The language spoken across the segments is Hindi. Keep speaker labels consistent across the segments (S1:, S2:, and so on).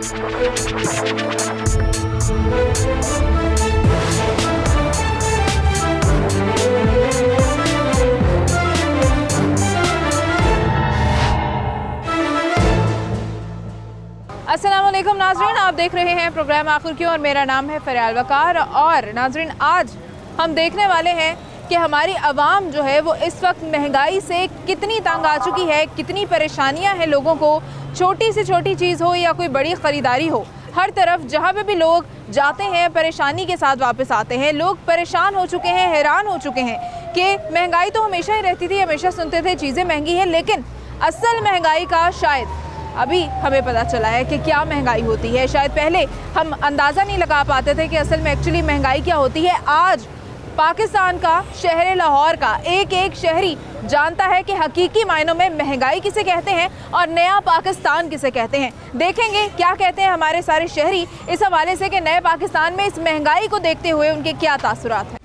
S1: अस्सलामुअलैकुम नाज़रीन, आप देख रहे हैं प्रोग्राम आखिर क्यों और मेरा नाम है फ़रियाल वकार। और नाज़रीन, आज हम देखने वाले हैं कि हमारी आवाम जो है वो इस वक्त महंगाई से कितनी तंग आ चुकी है, कितनी परेशानियां हैं लोगों को। छोटी से छोटी चीज़ हो या कोई बड़ी ख़रीदारी हो, हर तरफ जहाँ पे भी लोग जाते हैं परेशानी के साथ वापस आते हैं। लोग परेशान हो चुके हैं, हैरान हो चुके हैं कि महंगाई तो हमेशा ही रहती थी, हमेशा सुनते थे चीज़ें महंगी हैं, लेकिन असल महंगाई का शायद अभी हमें पता चला है कि क्या महंगाई होती है। शायद पहले हम अंदाज़ा नहीं लगा पाते थे कि असल में एक्चुअली महंगाई क्या होती है। आज पाकिस्तान का, शहर लाहौर का एक एक शहरी जानता है कि हकीकी मायनों में महंगाई किसे कहते हैं और नया पाकिस्तान किसे कहते हैं। देखेंगे क्या कहते हैं हमारे सारे शहरी इस हवाले से कि नए पाकिस्तान में इस महंगाई को देखते हुए उनके क्या तासुरात हैं।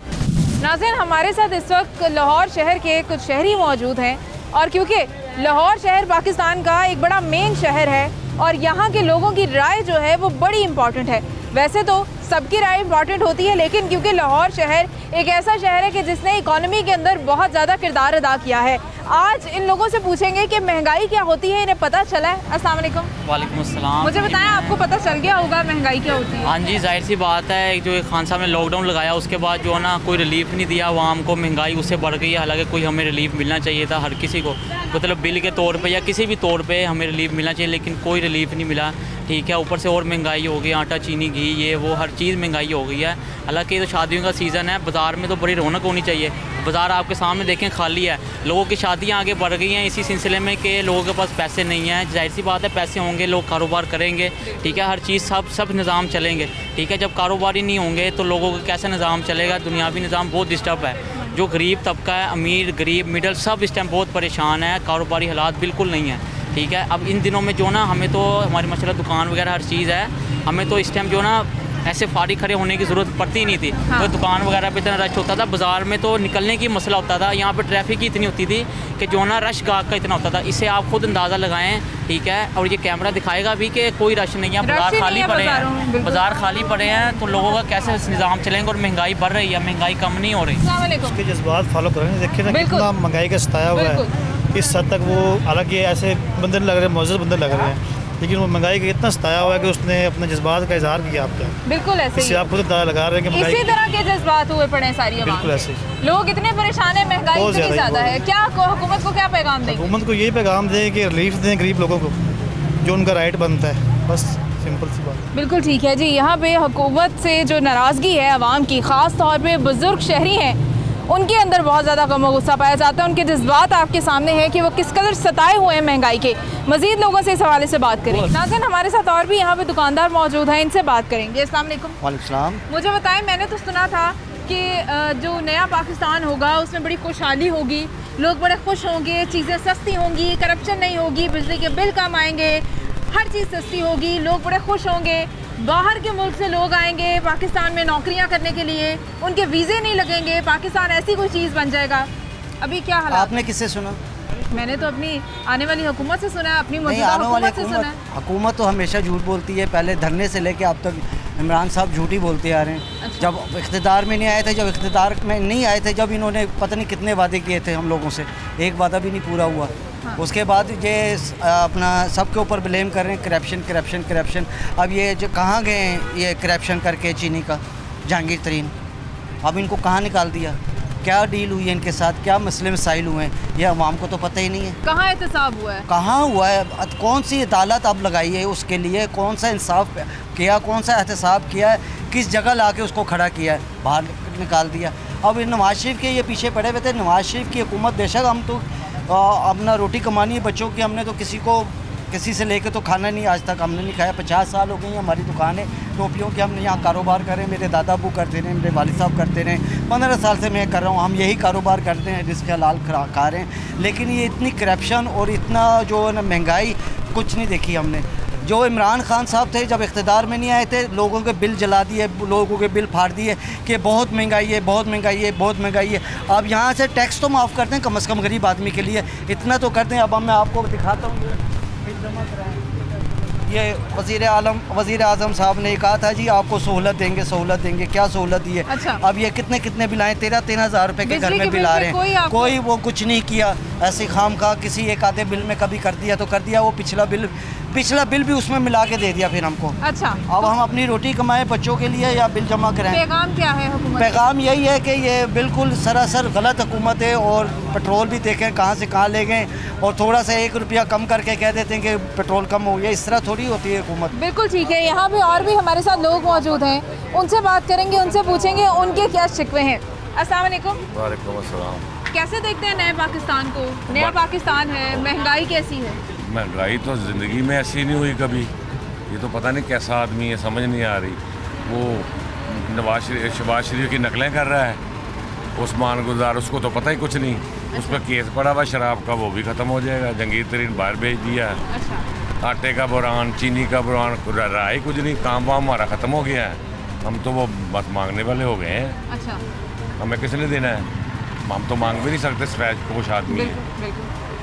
S1: नाज़रीन, हमारे साथ इस वक्त लाहौर शहर के कुछ शहरी मौजूद हैं और क्योंकि लाहौर शहर पाकिस्तान का एक बड़ा मेन शहर है और यहाँ के लोगों की राय जो है वो बड़ी इम्पॉर्टेंट है। वैसे तो सबकी राय इम्पॉर्टेंट होती है, लेकिन क्योंकि लाहौर शहर एक ऐसा शहर है कि जिसने इकॉनमी के अंदर बहुत ज़्यादा किरदार अदा किया है। आज इन लोगों से पूछेंगे कि महंगाई क्या होती है, इन्हें पता चला है। अस्सलाम वालेकुम।
S2: वालेकुम अस्सलाम।
S1: मुझे बताएं, आपको पता चल गया होगा महंगाई क्या होती है?
S2: हाँ जी, जाहिर सी बात है, जो खान साहब ने लॉकडाउन लगाया उसके बाद जो है ना कोई रिलीफ नहीं दिया आवाम को, महंगाई उससे बढ़ गई है। हालांकि कोई हमें रिलीफ मिलना चाहिए था, हर किसी को, मतलब बिल के तौर पे या किसी भी तौर पे हमें रिलीफ मिलना चाहिए, लेकिन कोई रिलीफ नहीं मिला। ठीक है, ऊपर से और महंगाई हो गई, आटा चीनी घी ये वो हर चीज़ महंगाई हो गई है। हालांकि तो शादियों का सीज़न है, बाज़ार में तो बड़ी रौनक होनी चाहिए। बाज़ार आपके सामने देखें खाली है, लोगों की शादियाँ आगे बढ़ गई हैं इसी सिलसिले में कि लोगों के पास पैसे नहीं हैं। जाहिर सी बात है, पैसे होंगे लोग कारोबार करेंगे, ठीक है, हर चीज़ सब निज़ाम चलेंगे। ठीक है, जब कारोबार ही नहीं होंगे तो लोगों का कैसे निज़ाम चलेगा? दुनियावी निज़ाम बहुत डिस्टर्ब है। जो गरीब तबका है, अमीर गरीब मिडल सब इस टाइम बहुत परेशान है, कारोबारी हालात बिल्कुल नहीं है। ठीक है, अब इन दिनों में जो ना हमें तो हमारी माशाल्लाह दुकान वगैरह हर चीज़ है, हमें तो इस टाइम जो ना ऐसे फाड़ी खड़े होने की ज़रूरत पड़ती नहीं थी। हाँ। तो दुकान वगैरह पे इतना रश होता था, बाज़ार में तो निकलने की मसला होता था, यहाँ पे ट्रैफिक ही इतनी होती थी कि जो ना रश गाहक का इतना होता था। इससे आप खुद अंदाज़ा लगाएं, ठीक है, और ये कैमरा दिखाएगा भी कि कोई रश नहीं है, बाज़ार खाली पड़े हैं, बाज़ार खाली पड़े हैं, तो लोगों का कैसे निज़ाम चलेंगे? और महंगाई बढ़ रही है, महंगाई कम नहीं हो रही।
S3: उसके जज्बात फॉलो करेंगे, देखिए ना कितना महंगाई का सताया हुआ है। इस हद तक वो, हालांकि ऐसे बंदे लग रहे हैं, मौजूद बंदे लग रहे हैं, लेकिन वो महंगाई का इतना सताया हुआ है कि उसने अपने जज्बात का इजहार किया आपका।
S1: बिल्कुल ऐसे
S3: इससे आप खुद अंदाजा लगा रहे हैं कि
S1: इसी तरह के जज्बात हुए पड़े हैं सारी आवाम।
S3: बिल्कुल ऐसे
S1: लोग इतने परेशान हैं, महंगाई इतनी ज़्यादा है। क्या हुकूमत को क्या पैगाम दें?
S3: हुकूमत को यही पैगाम दें कि रिलीफ दें गरीब लोगों को, जो उनका राइट बनता है, बस सिंपल सी बात।
S1: बिल्कुल ठीक है जी। यहाँ पे हुकूमत से जो नाराज़गी है आवाम की, ख़ास तौर पे बुज़ुर्ग शहरी हैं, उनके अंदर बहुत ज़्यादा गम और गुस्सा पाया जाता है। उनके जज्बात आपके सामने हैं कि वो किस कदर सताए हुए हैं महंगाई के। मज़ीद लोगों से इस हवाले से बात करें। नाज़रीन, हमारे साथ और भी यहाँ पे दुकानदार मौजूद हैं, इनसे बात करेंगे। अस्सलाम वालेकुम।
S4: वालेकुम सलाम।
S1: मुझे बताएं, मैंने तो सुना था कि जो नया पाकिस्तान होगा उसमें बड़ी खुशहाली होगी, लोग बड़े खुश होंगे, चीज़ें सस्ती होंगी, करप्शन नहीं होगी, बिजली के बिल कम आएंगे, हर चीज़ सस्ती होगी, लोग बड़े खुश होंगे, बाहर के मुल्क से लोग आएंगे पाकिस्तान में नौकरियां करने के लिए, उनके वीज़े नहीं लगेंगे, पाकिस्तान ऐसी कोई चीज़ बन जाएगा। अभी क्या हालात?
S4: आपने किससे सुना?
S1: मैंने तो अपनी आने वाली हुकूमत से सुना है, अपनी मौजूदा हुकूमत से सुना है।
S4: हुकूमत तो हमेशा झूठ बोलती है, पहले धरने से लेके अब तक इमरान साहब झूठ ही बोलते आ रहे हैं। अच्छा। जब इख्तिदार में नहीं आए थे, जब इख्तिदार में नहीं आए थे, जब इन्होंने पता नहीं कितने वादे किए थे हम लोगों से, एक वादा भी नहीं पूरा हुआ। हाँ। उसके बाद ये अपना सबके ऊपर ब्लेम कर रहे हैं, करप्शन करप्शन करप्शन। अब ये जो कहाँ गए ये करप्शन करके चीनी का जहांगीर तरीन, अब इनको कहाँ निकाल दिया? क्या डील हुई है इनके साथ, क्या मसले मसाइल हुए हैं, ये अवाम को तो पता ही नहीं है।
S1: कहाँ एहतसाब हुआ है, कहाँ
S4: हुआ है, कौन सी अदालत अब लगाई है उसके लिए, कौन सा इंसाफ किया, कौन सा एहतसाब किया है, किस जगह ला के उसको खड़ा किया है, बाहर निकाल दिया। अब नवाज शरीफ के ये पीछे पड़े हुए थे। नवाज शरीफ की हुकूमत, बेशक हम तो अपना रोटी कमानी है बच्चों की, हमने तो किसी से लेके तो खाना नहीं आज तक हमने नहीं खाया। 50 साल हो गई हमारी दुकान है टोपियों की, हमने यहाँ कारोबार करें, मेरे दादा अबू करते रहे, मेरे वालिद साहब करते रहे, 15 साल से मैं कर रहा हूँ, हम यही कारोबार करते हैं, रिस्क हलाल खा रहे हैं। लेकिन ये इतनी करप्शन और इतना जो है ना महंगाई कुछ नहीं देखी हमने। जो इमरान खान साहब थे जब इख्तिदार में नहीं आए थे, लोगों के बिल जला दिए, लोगों के बिल फाड़ दिए कि बहुत महंगाई है, बहुत महंगाई है, बहुत महंगाई है। अब यहाँ से टैक्स तो माफ़ करते हैं कम से कम गरीब आदमी के लिए, इतना तो करते हैं। अब मैं आपको दिखाता हूँ, ये वज़ीर आज़म साहब ने कहा था जी आपको सहूलत देंगे, क्या सहूलत दी है?
S1: अच्छा।
S4: अब ये कितने बिल आए, 13,000 रुपये के घर में बिल आ रहे हैं, कोई वो कुछ नहीं किया। ऐसे खाम खा किसी एक आधे बिल में कभी कर दिया तो कर दिया, वो पिछला बिल भी उसमें मिला के दे दिया फिर हमको।
S1: अच्छा,
S4: अब हम अपनी रोटी कमाएं बच्चों के लिए या बिल जमा कराएं?
S1: पैगाम क्या है हुकूमत?
S4: पैगाम यही है कि ये बिल्कुल सरासर गलत हुकूमत है, और पेट्रोल भी देखें कहाँ से कहाँ ले गए, और थोड़ा सा 1 रुपया कम करके कह देते हैं कि पेट्रोल कम हो गया। इस तरह थोड़ी होती है हुकूमत।
S1: बिल्कुल ठीक है। यहाँ पे और भी हमारे साथ लोग मौजूद हैं, उनसे बात करेंगे, उनसे पूछेंगे उनके क्या शिकवे हैं। अस्सलाम वालेकुम।
S5: वालेकुम अस्सलाम।
S1: कैसे देखते हैं नए पाकिस्तान को? नया पाकिस्तान है, महंगाई कैसी है?
S5: महंगाई तो ज़िंदगी में ऐसी नहीं हुई कभी। ये तो पता नहीं कैसा आदमी है, समझ नहीं आ रही। वो शहबाज शरीफ की नकलें कर रहा है, उस्मान गुलजार, उसको तो पता ही कुछ नहीं। उस पर केस पड़ा हुआ शराब का, वो भी ख़त्म हो जाएगा। जंगीर तरीन बाहर भेज दिया है।
S1: अच्छा।
S5: आटे का बुरान, चीनी का बुरान, रहा ही कुछ नहीं। काम वाम हमारा ख़त्म हो गया है, हम तो वो बस मांगने वाले हो गए हैं।
S1: अच्छा।
S5: हमें किसने देना है? हम तो मांग भी नहीं सकते। स्पैच पोश आदमी है,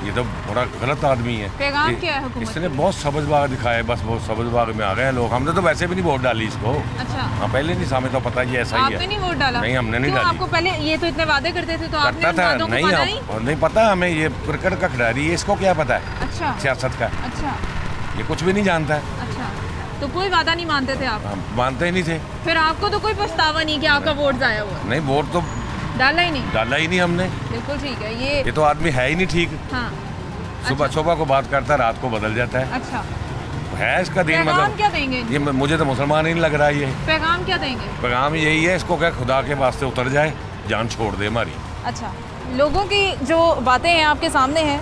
S5: ये तो बड़ा गलत आदमी है।
S1: पैगाम क्या है हुकूमत? इसने
S5: बहुत सबज बाग दिखाए, बस बहुत सबज बाग में आ गए लोग। हमने तो वैसे भी नहीं वोट डाली इसको।
S1: अच्छा।
S5: हाँ, पहले नहीं, सामने तो पता ही ऐसा ही है।
S1: आपने नहीं वोट डाला?
S5: नहीं, हमने नहीं डाली।
S1: आपको पहले ये तो इतने वादे करते थे तो आपने
S5: करता था
S1: नहीं?
S5: नहीं पता हमें। ये क्रिकेट का खिलाड़ी है, इसको क्या पता है?
S1: अच्छा।
S5: सियासत का।
S1: अच्छा।
S5: ये कुछ भी नहीं जानता है।
S1: अच्छा, तो कोई वादा नहीं मानते थे आप?
S5: मानते ही नहीं थे।
S1: फिर आपको तो कोई पछतावा नहीं कि आपका वोट जाया हुआ?
S5: नहीं, वोट तो
S1: डाला ही नहीं
S5: हमने।
S1: बिल्कुल ठीक है।
S5: ये तो आदमी है ही नहीं ठीक।
S1: हाँ।
S5: सुबह को बात करता है, रात को बदल जाता है।
S1: अच्छा।
S5: है इसका दिन
S1: पैगाम क्या देंगे?
S5: ये मुझे तो मुसलमान ही नहीं लग रहा है। ये
S1: पैगाम क्या देंगे?
S5: पैगाम यही है, इसको क्या खुदा के वास्ते उतर जाए, जान छोड़ दे हमारी।
S1: अच्छा, लोगों की जो बातें हैं आपके सामने हैं।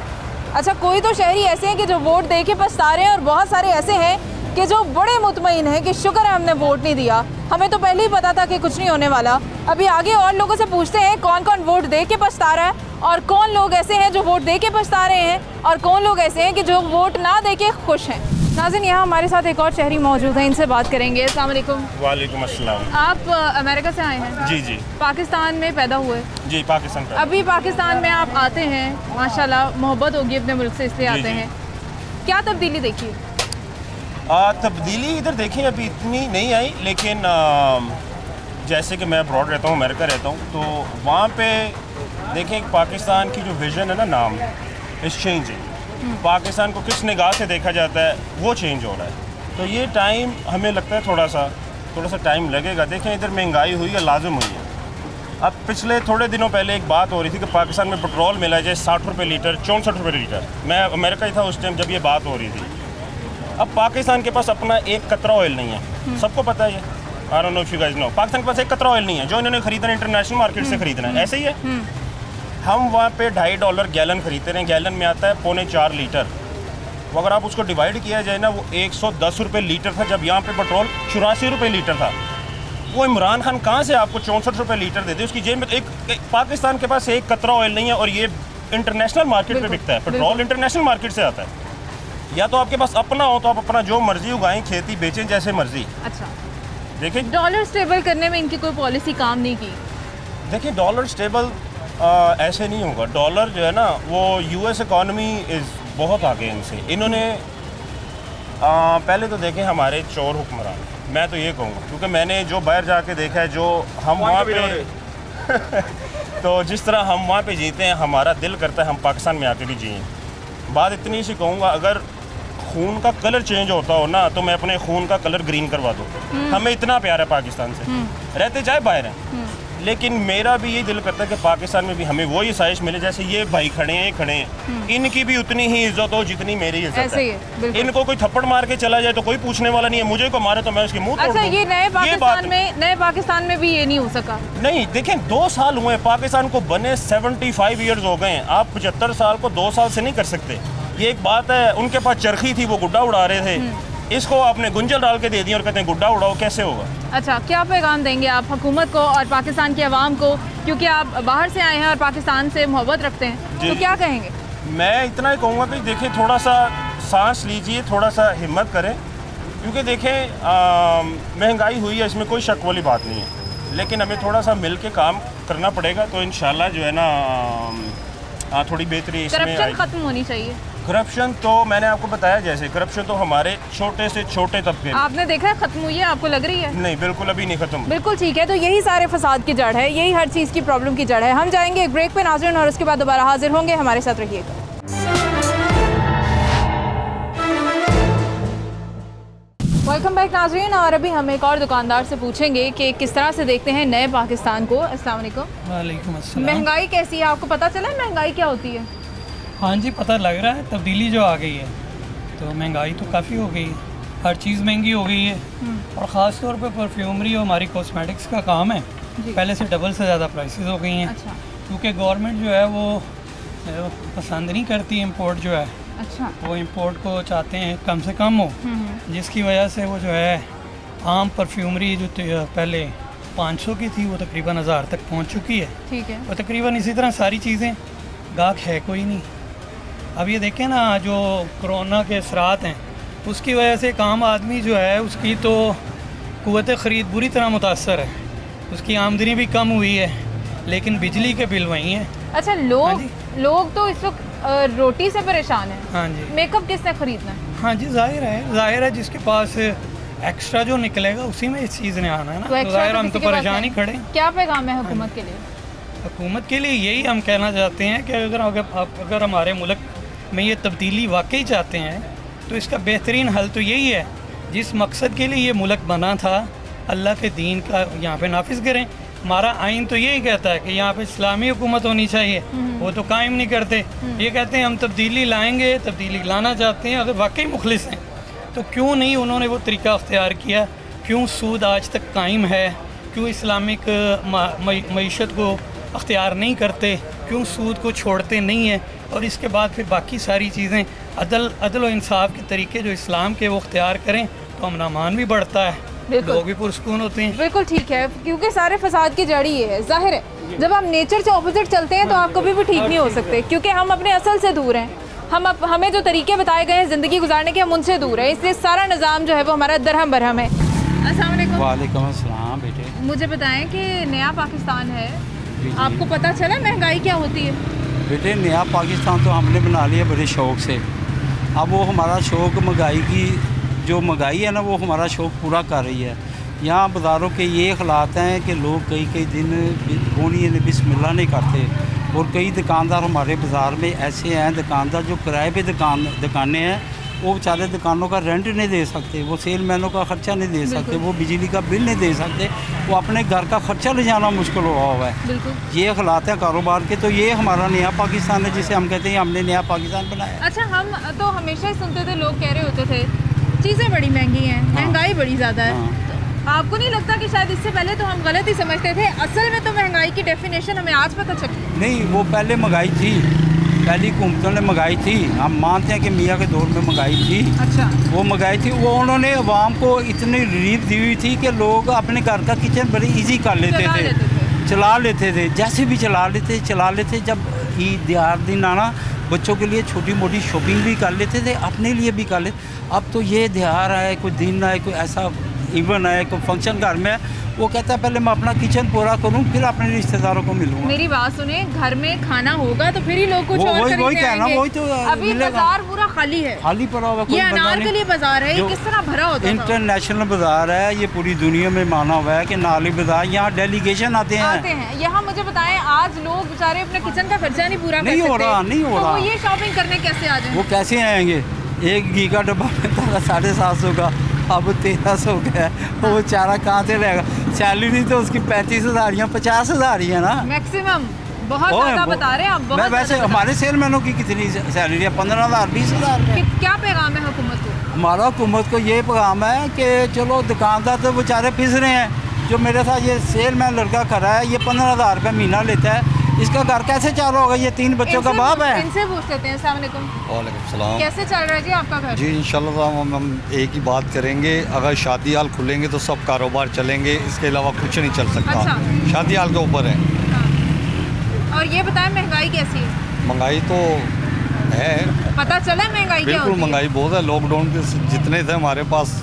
S1: अच्छा, कोई तो शहरी ऐसे हैं कि जो वोट दे के पछता रहे हैं, और बहुत सारे ऐसे हैं कि जो बड़े मुतमईन हैं कि शुक्र है हमने वोट नहीं दिया, हमें तो पहले ही पता था कि कुछ नहीं होने वाला। अभी आगे और लोगों से पूछते हैं कौन कौन वोट दे के पछता रहा है, और कौन लोग ऐसे हैं जो वोट दे के पछता रहे हैं, और कौन लोग ऐसे हैं कि जो वोट ना दे के खुश हैं। नाज़रीन, यहाँ हमारे साथ एक और शहरी मौजूद हैं, इनसे बात करेंगे। अस्सलाम वालेकुम।
S6: वालेकुम अस्सलाम।
S1: आप अमेरिका से आए हैं?
S6: जी जी।
S1: पाकिस्तान में पैदा हुए?
S6: जी, पाकिस्तान का।
S1: अभी पाकिस्तान में आप आते हैं, माशाल्लाह मोहब्बत होगी अपने मुल्क से, इसलिए आते हैं। क्या तब्दीली देखी?
S6: तब्दीली इधर देखें अभी इतनी नहीं आई, लेकिन जैसे कि मैं अब्रॉड रहता हूँ, अमेरिका रहता हूँ, तो वहाँ पे देखें पाकिस्तान की जो विज़न है ना, नाम इस चेंजिंग। पाकिस्तान को किस निगाह से देखा जाता है वो चेंज हो रहा है। तो ये टाइम हमें लगता है थोड़ा सा टाइम लगेगा। देखें इधर महंगाई हुई है, लाजिम हुई है। अब पिछले थोड़े दिनों पहले एक बात हो रही थी कि पाकिस्तान में पेट्रोल मिला जाए 60 रुपये लीटर, 64 रुपये लीटर। मैं अमेरिका ही था उस टाइम जब ये बात हो रही थी। अब पाकिस्तान के पास अपना एक कतरा ऑयल नहीं है, सबको पता है ये। I don't know if you guys know, Pakistan के पास एक कतरा ऑयल नहीं है जो इन्होंने खरीदना इंटरनेशनल मार्केट से खरीदना है। ऐसे ही है। हम वहाँ पे $2.5 गैलन खरीदते रहे, गैलन में आता है 3.25 लीटर। वो अगर आप उसको डिवाइड किया जाए ना, वो 110 रुपये लीटर था, जब यहाँ पे पेट्रोल 84 रुपये लीटर था। वो इमरान खान कहाँ से आपको 64 रुपये लीटर दे दे? उसकी जेब में तो एक पाकिस्तान के पास एक कतरा ऑयल नहीं है, और ये इंटरनेशनल मार्केट पे बिकता है। पेट्रोल इंटरनेशनल मार्केट से आता है। या तो आपके पास अपना हो तो आप अपना जो मर्जी उगाएं, खेती बेचें जैसे मर्जी।
S1: अच्छा,
S6: देखिए
S1: डॉलर स्टेबल करने में इनकी कोई पॉलिसी काम नहीं की?
S6: देखिए डॉलर स्टेबल ऐसे नहीं होगा। डॉलर जो है ना, वो यूएस इकॉनमी इज़ बहुत आगे इनसे। इन्होंने पहले तो देखें हमारे चोर हुक्मरान, मैं तो ये कहूँगा, क्योंकि मैंने जो बाहर जाके देखा है, जो हम वहाँ पे तो जिस तरह हम वहाँ पे जीते हैं, हमारा दिल करता है हम पाकिस्तान में आके भी जिए। बात इतनी सी कहूँगा, अगर खून का कलर चेंज होता हो ना, तो मैं अपने खून का कलर ग्रीन करवा दूँ। हमें इतना प्यार है पाकिस्तान से, रहते चाहे बाहर हैं, लेकिन मेरा भी ये दिल करता है कि पाकिस्तान में भी हमें वही साइश मिले जैसे ये भाई खड़े हैं, ये खड़े हैं, इनकी भी उतनी ही इज्जत हो जितनी मेरी इज्जत है। इनको कोई थप्पड़ मार के चला जाए तो कोई पूछने वाला नहीं है, मुझे को मारे तो मैं उसके मुंह तोड़ दूं।
S1: अच्छा, ये नए पाकिस्तान में भी ये नहीं हो सका?
S6: नहीं, देखें 2 साल हुए पाकिस्तान को बने, 75 ईयर्स हो गए हैं। आप 75 साल को 2 साल से नहीं कर सकते। ये एक बात है। उनके पास चरखी थी, वो गुड्डा उड़ा रहे थे, इसको आपने गुंजल डाल के दे दिया और कहते हैं गुड्डा उड़ाओ, कैसे होगा?
S1: अच्छा, क्या पैगाम देंगे आप हुकूमत को और पाकिस्तान की आवाम को, क्योंकि आप बाहर से आए हैं और पाकिस्तान से मोहब्बत रखते हैं, तो क्या कहेंगे?
S6: मैं इतना ही कहूँगा कि देखिए थोड़ा सा सांस लीजिए, थोड़ा सा हिम्मत करें, क्योंकि देखें महंगाई हुई है, इसमें कोई शक वाली बात नहीं है, लेकिन हमें थोड़ा सा मिल के काम करना पड़ेगा। तो इंशाल्लाह जो है ना थोड़ी बेहतरी इसमें
S1: करप्शन खत्म होनी चाहिए।
S6: करप्शन तो मैंने आपको बताया, जैसे करप्शन तो हमारे छोटे से छोटे तबके
S1: आपने देखा है खत्म हुई है, आपको लग रही है?
S6: नहीं, बिल्कुल अभी नहीं खत्म।
S1: बिल्कुल ठीक है, तो यही सारे फसाद की जड़ है, यही हर चीज़ की प्रॉब्लम की जड़ है। हम जाएंगे एक ब्रेक पे नाज़रीन और उसके बाद दोबारा हाजिर होंगे, हमारे साथ रहिएगा। वेलकम बैक नाज़रीन, और अभी हम एक और दुकानदार से पूछेंगे कि किस तरह से देखते हैं नए पाकिस्तान को। अस्सलाम वालेकुम।
S7: वालेकुम अस्सलाम।
S1: महंगाई कैसी है, आपको पता चला महंगाई क्या होती है?
S7: हाँ जी, पता लग रहा है, तब्दीली जो आ गई है, तो महंगाई तो काफ़ी हो गई है, हर चीज़ महंगी हो गई है, और ख़ास तौर पे परफ्यूमरी और हमारी कॉस्मेटिक्स का काम है, पहले से डबल से ज़्यादा प्राइसेस हो गई हैं।
S1: अच्छा।
S7: क्योंकि गवर्नमेंट जो है वो पसंद नहीं करती इंपोर्ट जो है।
S1: अच्छा।
S7: वो इंपोर्ट को चाहते हैं कम से कम हो, जिसकी वजह से वो जो है आम परफ्यूमरी जो पहले 500 की थी वो तकरीबन 1000 तक पहुंच चुकी है।
S1: ठीक है।
S7: और तकरीबन इसी तरह सारी चीज़ें, गाहक है कोई नहीं। अब ये देखें ना, जो कोरोना के असरात हैं उसकी वजह से एक आम आदमी जो है उसकी तो क़ुव्वत ख़रीद बुरी तरह मुतासर है, उसकी आमदनी भी कम हुई है, लेकिन बिजली के बिल वही हैं।
S1: अच्छा, लोग तो इस वक्त रोटी से परेशान है।
S7: हाँ जी।
S1: मेकअप किसने खरीदना है?
S7: हाँ जी, जाहिर है जिसके पास एक्स्ट्रा जो निकलेगा उसी में इस चीज़ ने आना है ना, तो जाहिर हम तो परेशान ही खड़े।
S1: क्या पैगाम है हुकूमत के लिए?
S7: हुकूमत के लिए यही हम कहना चाहते हैं कि अगर हमारे मुल्क में ये तब्दीली वाकई चाहते हैं तो इसका बेहतरीन हल तो यही है, जिस मकसद के लिए ये मुल्क बना था, अल्लाह के दीन का यहाँ पे नाफिज करें। हमारा आइन तो यही कहता है कि यहाँ पे इस्लामी हुकूमत होनी चाहिए, वो तो कायम नहीं करते। ये कहते हैं हम तब्दीली लाएंगे, तब्दीली लाना चाहते हैं। अगर वाकई मुखलिस हैं तो क्यों नहीं उन्होंने वो तरीका अख्तियार किया? क्यों सूद आज तक कायम है? क्यों इस्लामिक मईशत को अख्तियार नहीं करते? क्यों सूद को छोड़ते नहीं हैं? और इसके बाद फिर बाकी सारी चीज़ें अदल और इंसाफ के तरीके जो इस्लाम के वो अख्तियार करें तो अमन अमान भी बढ़ता है, लोग भी पुरसकून होते हैं।
S1: बिल्कुल ठीक है, क्योंकि सारे फसाद की जड़ ये है। जाहिर है जब हम नेचर से ऑपोजिट चलते हैं तो आप कभी भी ठीक नहीं हो सकते, क्योंकि हम अपने असल से दूर हैं। हमें जो तरीके बताए गए हैं ज़िंदगी गुजारने के, हम उनसे दूर हैं, इसलिए सारा निज़ाम जो है वो हमारा दरहम बरहम है। अस्सलाम वालेकुम।
S8: वालेकुम अस्सलाम बेटे।
S1: मुझे बताएं कि नया पाकिस्तान है, आपको पता चला महंगाई क्या होती है?
S8: बेटे, नया पाकिस्तान तो हमने बना लिया बड़े शौक़ से। अब वो हमारा शौक़ महंगाई की जो महंगाई है ना, वो हमारा शौक़ पूरा कर रही है। यहाँ बाज़ारों के ये हालात हैं कि लोग कई दिन गोनी ने बिस्मिल्लाह नहीं करते, और कई दुकानदार हमारे बाज़ार में ऐसे हैं, दुकानदार जो किराए पे दुकानें हैं, वो बेचारे दुकानों का रेंट नहीं दे सकते, वो सेलमैनों का ख़र्चा नहीं दे सकते, वो बिजली का बिल नहीं दे सकते, वो अपने घर का ख़र्चा ले जाना मुश्किल हुआ है। ये हालात हैं कारोबार के। तो ये हमारा नया पाकिस्तान है जिसे हम कहते हैं हमने नया पाकिस्तान बनाया।
S1: अच्छा, हम तो हमेशा ही सुनते थे, लोग कह रहे होते थे चीज़ें बड़ी महंगी हैं, महंगाई बड़ी ज़्यादा है। तो आपको नहीं लगता कि शायद इससे पहले तो हम गलत ही समझते थे? असल में तो महंगाई की डेफिनेशन हमें आज पता चली।
S8: नहीं, वो पहले महंगाई थी, पहली हुकूमतों ने महंगाई थी, हम मानते हैं कि मियाँ के दौर में महंगाई थी।
S1: अच्छा।
S8: वो महंगाई थी, वो उन्होंने अवाम को इतनी रिलीफ दी हुई थी कि लोग अपने घर का किचन बड़ी इजी कर लेते थे, चला लेते थे, जैसे भी चला लेते। जब ईद दिहाड़ दिन आना, बच्चों के लिए छोटी मोटी शॉपिंग भी कर लेते थे, अपने लिए भी कर लेते। अब तो ये दिहाड़ आए, कोई दिन आए, कोई ऐसा इवन आए, कोई फंक्शन घर में, वो कहता है पहले मैं अपना किचन पूरा करूं, फिर अपने रिश्तेदारों को मिलूंगा।
S1: मेरी बात सुने, घर में खाना होगा तो फिर ही लोग कुछ और खरीदने
S8: वही कहना, वही तो
S1: अभी बाजार पूरा खाली है,
S8: खाली पड़ा हुआ।
S1: ये अनारकली बाजार है, ये किस तरह भरा होता है?
S8: इंटरनेशनल बाजार है, ये पूरी दुनिया में माना हुआ है कि नाली बाजार, यहाँ डेलीगेशन आते हैं।
S1: यहाँ मुझे बताएं, आज लोग बेचारे अपने किचन का खर्चा नहीं पूरा
S8: नहीं हो रहा।
S1: तो ये शॉपिंग करने कैसे आ जाए?
S8: वो कैसे आएंगे? 1 घी का डब्बा मिलता था 750 का, अब 1300 का है। वो चारा कहाँ से रहेगा? सैलरी तो उसकी 35,000 या 50,000 ही है ना मैक्सिमम।
S1: बहुत ज़्यादा बता रहे हैं आप।
S8: मैं वैसे हमारे सेलमैनों की कितनी सैलरी है? 15,000 20,000।
S1: क्या पैगाम है हुकूमत को?
S8: हमारा हुकूमत को ये पैगाम है कि चलो दुकानदार तो बेचारे पिस रहे हैं। जो मेरे साथ ये सेलमैन लड़का खड़ा है, ये 15,000 रुपये महीना लेता है, इसका घर कैसे चालू होगा? ये 3 बच्चों का बाप है।
S1: इनसे पूछ लेते हैं। अस्सलाम वालेकुम।
S9: वालेकुम सलाम।
S1: कैसे चल रहा है जी आपका घर?
S9: जी इंशाल्लाह हम एक ही बात करेंगे, अगर शादी हाल खुलेंगे तो सब कारोबार चलेंगे, इसके अलावा कुछ नहीं चल सकता।
S1: अच्छा।
S9: शादी हाल के ऊपर है।
S1: हाँ। और ये बताएं महंगाई कैसी है?
S9: महंगाई तो है,
S1: पता चला महंगाई क्या होती है?
S9: बिल्कुल महंगाई बहुत है। लॉकडाउन के जितने थे हमारे पास